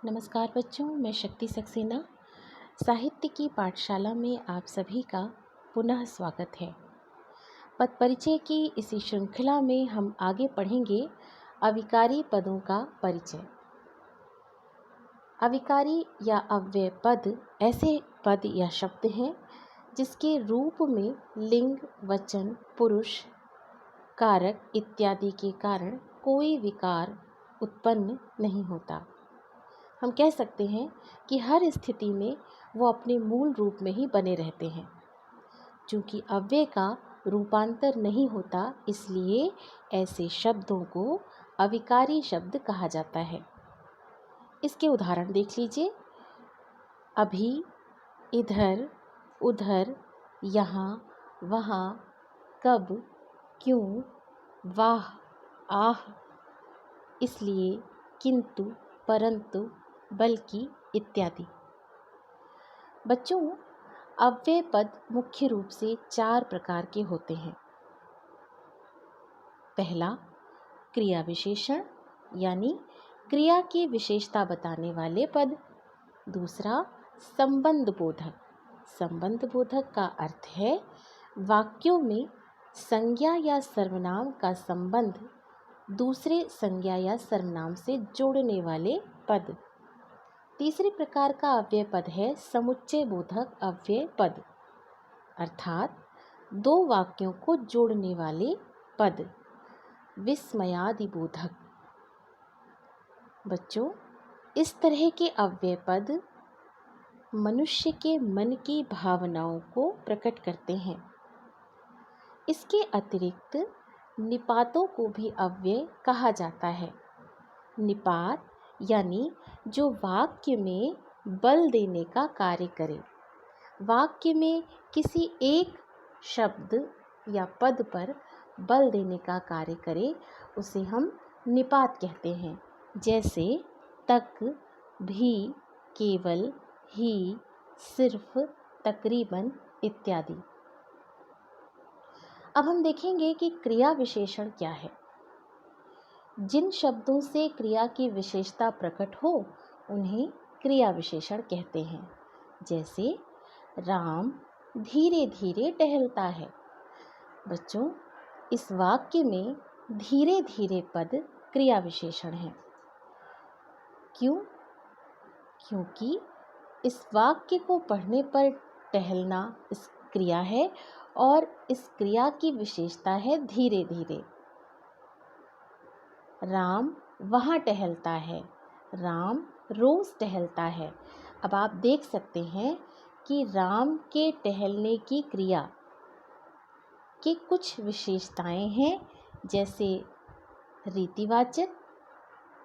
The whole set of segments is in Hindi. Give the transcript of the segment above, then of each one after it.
नमस्कार बच्चों, मैं शक्ति सक्सेना साहित्य की पाठशाला में आप सभी का पुनः स्वागत है। पद परिचय की इसी श्रृंखला में हम आगे पढ़ेंगे अविकारी पदों का परिचय। अविकारी या अव्यय पद ऐसे पद या शब्द हैं जिसके रूप में लिंग, वचन, पुरुष, कारक इत्यादि के कारण कोई विकार उत्पन्न नहीं होता। हम कह सकते हैं कि हर स्थिति में वो अपने मूल रूप में ही बने रहते हैं। चूँकि अव्यय का रूपांतर नहीं होता, इसलिए ऐसे शब्दों को अविकारी शब्द कहा जाता है। इसके उदाहरण देख लीजिए। अभी, इधर, उधर, यहाँ, वहाँ, कब, क्यों, वाह, आह, इसलिए, किंतु, परंतु, बल्कि इत्यादि। बच्चों, अव्यय पद मुख्य रूप से 4 प्रकार के होते हैं। पहला, क्रिया विशेषण यानी क्रिया की विशेषता बताने वाले पद। दूसरा, संबंध बोधक। संबंध बोधक का अर्थ है वाक्यों में संज्ञा या सर्वनाम का संबंध दूसरे संज्ञा या सर्वनाम से जोड़ने वाले पद। तीसरे प्रकार का अव्यय पद है समुच्चय बोधक अव्यय पद, अर्थात 2 वाक्यों को जोड़ने वाले पद, विस्मयादि बोधक। बच्चों, इस तरह के अव्यय पद मनुष्य के मन की भावनाओं को प्रकट करते हैं। इसके अतिरिक्त निपातों को भी अव्यय कहा जाता है। निपात यानी जो वाक्य में बल देने का कार्य करे। वाक्य में किसी एक शब्द या पद पर बल देने का कार्य करे, उसे हम निपात कहते हैं। जैसे तक, भी, केवल, ही, सिर्फ, तकरीबन इत्यादि। अब हम देखेंगे कि क्रिया विशेषण क्या है। जिन शब्दों से क्रिया की विशेषता प्रकट हो उन्हें क्रिया विशेषण कहते हैं। जैसे राम धीरे धीरे टहलता है। बच्चों, इस वाक्य में धीरे धीरे पद क्रिया विशेषण है। क्यों? क्योंकि इस वाक्य को पढ़ने पर टहलना इस क्रिया है और इस क्रिया की विशेषता है धीरे धीरे। राम वहाँ टहलता है। राम रोज़ टहलता है। अब आप देख सकते हैं कि राम के टहलने की क्रिया की कुछ विशेषताएं हैं, जैसे रीतिवाचक,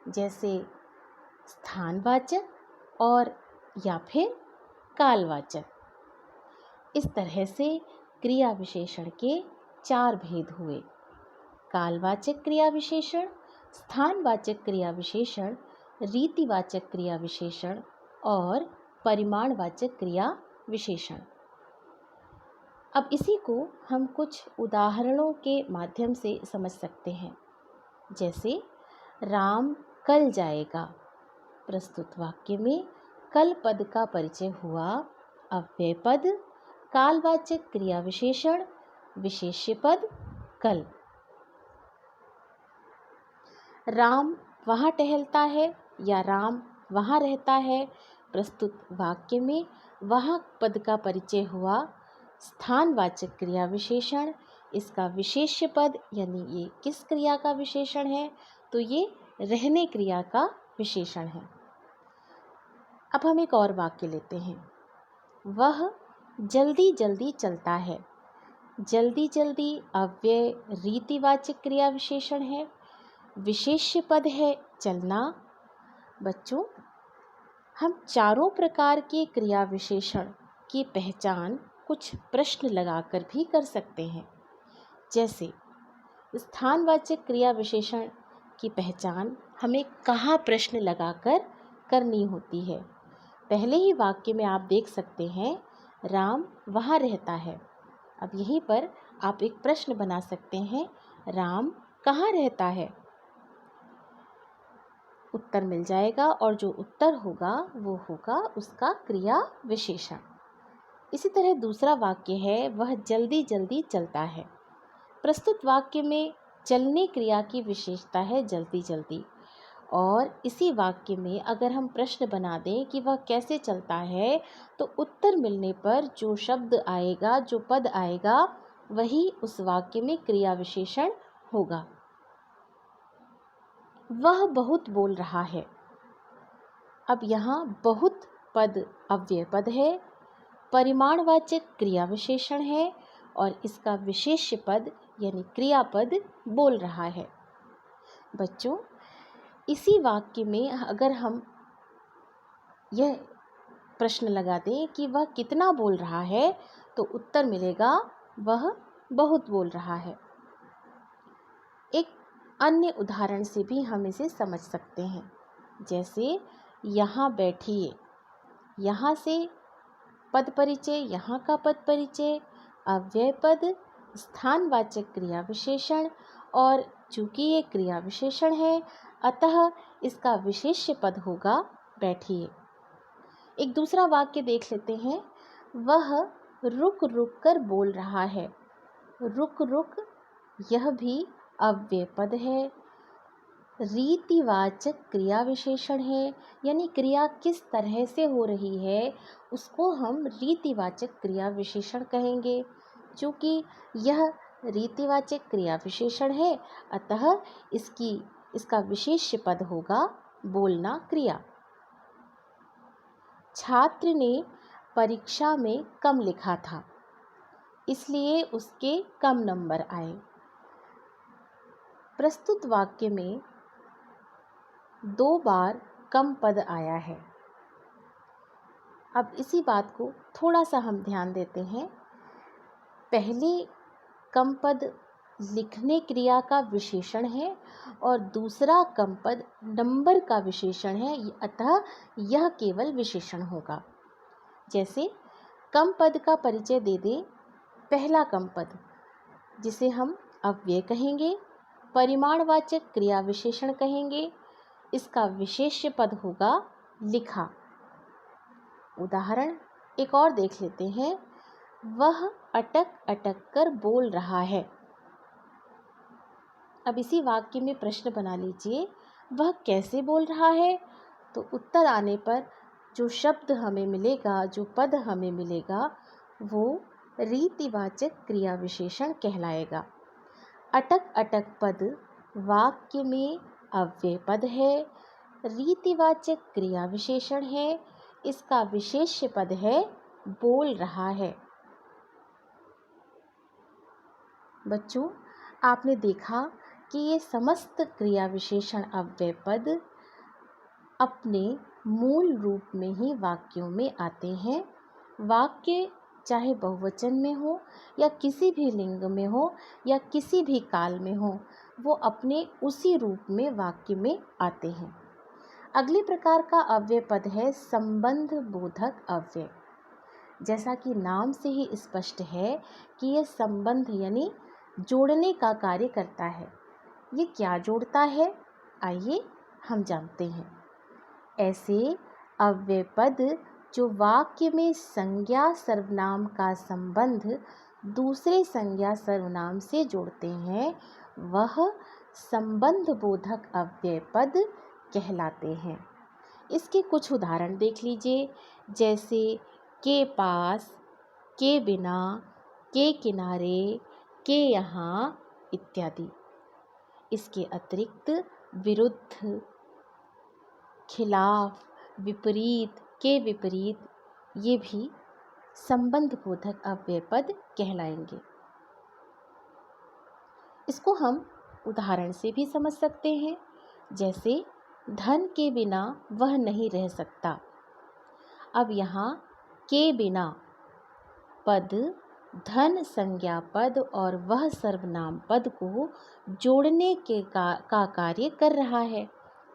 जैसे स्थानवाचक और या फिर कालवाचक। इस तरह से क्रिया विशेषण के 4 भेद हुए। कालवाचक क्रिया विशेषण, स्थानवाचक क्रिया विशेषण, रीतिवाचक क्रिया विशेषण और परिमाणवाचक क्रिया विशेषण। अब इसी को हम कुछ उदाहरणों के माध्यम से समझ सकते हैं। जैसे राम कल जाएगा। प्रस्तुत वाक्य में कल पद का परिचय हुआ। अव्यय पद, कालवाचक क्रिया विशेषण, विशेष्य पद कल। राम वहाँ टहलता है या राम वहाँ रहता है। प्रस्तुत वाक्य में वहाँ पद का परिचय हुआ। स्थानवाचक क्रिया विशेषण, इसका विशेष्य पद यानी ये किस क्रिया का विशेषण है, तो ये रहने क्रिया का विशेषण है। अब हम एक और वाक्य लेते हैं। वह जल्दी जल्दी चलता है। जल्दी जल्दी अव्यय रीतिवाचक क्रिया विशेषण है। विशेष्य पद है चलना। बच्चों, हम चारों प्रकार के क्रिया विशेषण की पहचान कुछ प्रश्न लगाकर भी कर सकते हैं। जैसे स्थानवाचक क्रिया विशेषण की पहचान हमें कहाँ प्रश्न लगाकर करनी होती है। पहले ही वाक्य में आप देख सकते हैं राम वहाँ रहता है। अब यहीं पर आप एक प्रश्न बना सकते हैं, राम कहाँ रहता है। उत्तर मिल जाएगा और जो उत्तर होगा वो होगा उसका क्रिया विशेषण। इसी तरह दूसरा वाक्य है, वह जल्दी जल्दी चलता है। प्रस्तुत वाक्य में चलने क्रिया की विशेषता है जल्दी जल्दी, और इसी वाक्य में अगर हम प्रश्न बना दें कि वह कैसे चलता है, तो उत्तर मिलने पर जो शब्द आएगा, जो पद आएगा, वही उस वाक्य में क्रिया विशेषण होगा। वह बहुत बोल रहा है। अब यहाँ बहुत पद अव्यय पद है, परिमाणवाचक क्रिया विशेषण है और इसका विशेष्य पद यानी क्रियापद बोल रहा है। बच्चों, इसी वाक्य में अगर हम यह प्रश्न लगा दें कि वह कितना बोल रहा है, तो उत्तर मिलेगा वह बहुत बोल रहा है। एक अन्य उदाहरण से भी हम इसे समझ सकते हैं, जैसे यहाँ बैठिए। यहाँ से पद परिचय, यहाँ का पद परिचय, अव्यय पद, स्थानवाचक क्रिया विशेषण, और चूंकि ये क्रिया विशेषण है अतः इसका विशेष्य पद होगा बैठिए। एक दूसरा वाक्य देख लेते हैं, वह रुक रुक कर बोल रहा है। रुक रुक यह भी अव्यय पद है, रीतिवाचक क्रिया विशेषण है, यानी क्रिया किस तरह से हो रही है उसको हम रीतिवाचक क्रिया विशेषण कहेंगे। चूँकि यह रीतिवाचक क्रिया विशेषण है अतः इसका विशेष्य पद होगा बोलना क्रिया। छात्र ने परीक्षा में कम लिखा था, इसलिए उसके कम नंबर आए। प्रस्तुत वाक्य में 2 बार कम पद आया है। अब इसी बात को थोड़ा सा हम ध्यान देते हैं। पहले कम पद लिखने क्रिया का विशेषण है और दूसरा कम पद नंबर का विशेषण है, अतः यह केवल विशेषण होगा। जैसे कम पद का परिचय दे दें, पहला कम पद जिसे हम अव्यय कहेंगे, परिमाणवाचक क्रिया विशेषण कहेंगे, इसका विशेष्य पद होगा लिखा। उदाहरण एक और देख लेते हैं, वह अटक अटक कर बोल रहा है। अब इसी वाक्य में प्रश्न बना लीजिए, वह कैसे बोल रहा है, तो उत्तर आने पर जो शब्द हमें मिलेगा, जो पद हमें मिलेगा, वो रीतिवाचक क्रिया विशेषण कहलाएगा। अटक अटक पद वाक्य में अव्यय पद है, रीतिवाचक क्रिया विशेषण है, इसका विशेष्य पद है बोल रहा है। बच्चों, आपने देखा कि ये समस्त क्रिया विशेषण अव्यय पद अपने मूल रूप में ही वाक्यों में आते हैं। वाक्य चाहे बहुवचन में हो या किसी भी लिंग में हो या किसी भी काल में हो, वो अपने उसी रूप में वाक्य में आते हैं। अगले प्रकार का अव्यय पद है संबंध बोधक अव्यय। जैसा कि नाम से ही स्पष्ट है कि यह संबंध यानी जोड़ने का कार्य करता है। ये क्या जोड़ता है, आइए हम जानते हैं। ऐसे अव्यय पद जो वाक्य में संज्ञा सर्वनाम का संबंध दूसरे संज्ञा सर्वनाम से जोड़ते हैं, वह संबंध बोधक अव्यय पद कहलाते हैं। इसके कुछ उदाहरण देख लीजिए, जैसे के पास, के बिना, के किनारे, के यहाँ इत्यादि। इसके अतिरिक्त विरुद्ध, खिलाफ, विपरीत, के विपरीत, ये भी संबंध बोधक अव्यय पद कहलाएंगे। इसको हम उदाहरण से भी समझ सकते हैं, जैसे धन के बिना वह नहीं रह सकता। अब यहाँ के बिना पद धन संज्ञा पद और वह सर्वनाम पद को जोड़ने का कार्य कर रहा है,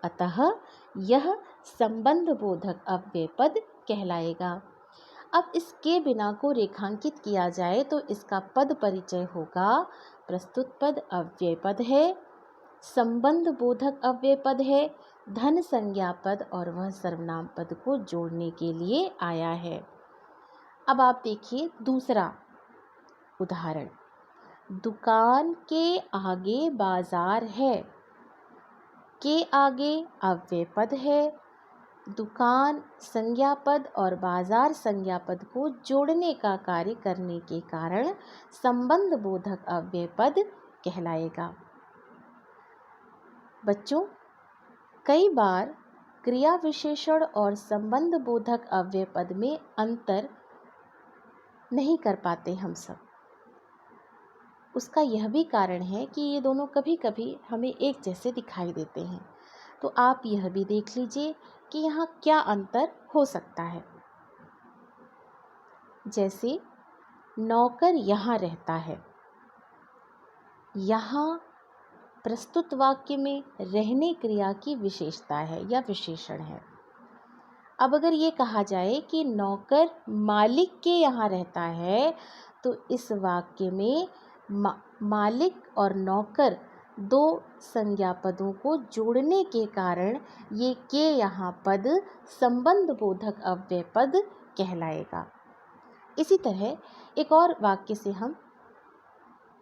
अतः यह संबंध बोधक अव्यय पद कहलाएगा। अब इसके बिना को रेखांकित किया जाए तो इसका पद परिचय होगा, प्रस्तुत पद अव्यय पद है, संबंध बोधक अव्यय पद है, धन संज्ञा पद और वह सर्वनाम पद को जोड़ने के लिए आया है। अब आप देखिए दूसरा उदाहरण, दुकान के आगे बाजार है। के आगे अव्यय पद है। दुकान संज्ञा पद और बाजार संज्ञा पद को जोड़ने का कार्य करने के कारण संबंध बोधक अव्यय पद कहलाएगा। बच्चों, कई बार क्रिया विशेषण और संबंध बोधक अव्यय पद में अंतर नहीं कर पाते हम सब। उसका यह भी कारण है कि ये दोनों कभी कभी हमें एक जैसे दिखाई देते हैं। तो आप यह भी देख लीजिए कि यहाँ क्या अंतर हो सकता है। जैसे नौकर यहाँ रहता है, यहाँ प्रस्तुत वाक्य में रहने क्रिया की विशेषता है या विशेषण है। अब अगर ये कहा जाए कि नौकर मालिक के यहाँ रहता है, तो इस वाक्य में मालिक और नौकर दो संज्ञा पदों को जोड़ने के कारण ये के यहाँ पद संबंध बोधक अव्यय पद कहलाएगा। इसी तरह एक और वाक्य से हम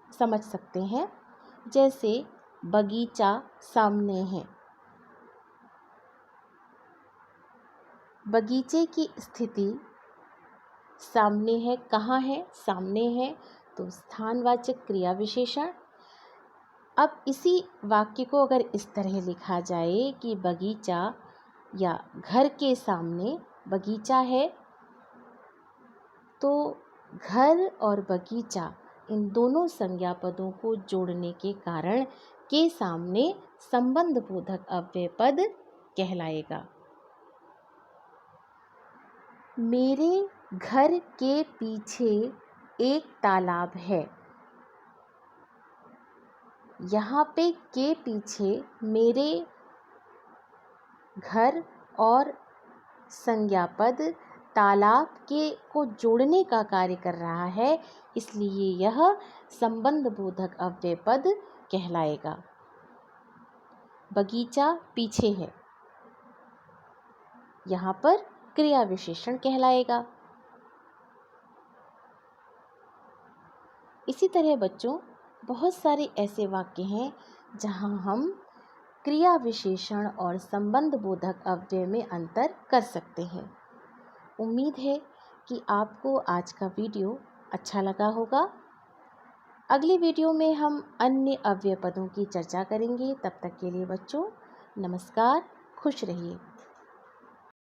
समझ सकते हैं, जैसे बगीचा सामने है। बगीचे की स्थिति सामने है, कहाँ है? सामने है, तो स्थानवाचक क्रिया विशेषण। अब इसी वाक्य को अगर इस तरह लिखा जाए कि बगीचा या घर के सामने बगीचा है, तो घर और बगीचा इन दोनों संज्ञा पदों को जोड़ने के कारण के सामने संबंध बोधक अव्यय पद कहलाएगा। मेरे घर के पीछे एक तालाब है। यहाँ पे के पीछे मेरे घर और संज्ञा पद तालाब के को जोड़ने का कार्य कर रहा है, इसलिए यह संबंध बोधक अव्यय पद कहलाएगा। बगीचा पीछे है, यहाँ पर क्रिया विशेषण कहलाएगा। इसी तरह बच्चों, बहुत सारे ऐसे वाक्य हैं जहाँ हम क्रिया विशेषण और संबंध बोधक अव्यय में अंतर कर सकते हैं। उम्मीद है कि आपको आज का वीडियो अच्छा लगा होगा। अगली वीडियो में हम अन्य अव्यय पदों की चर्चा करेंगे। तब तक के लिए बच्चों नमस्कार, खुश रहिए।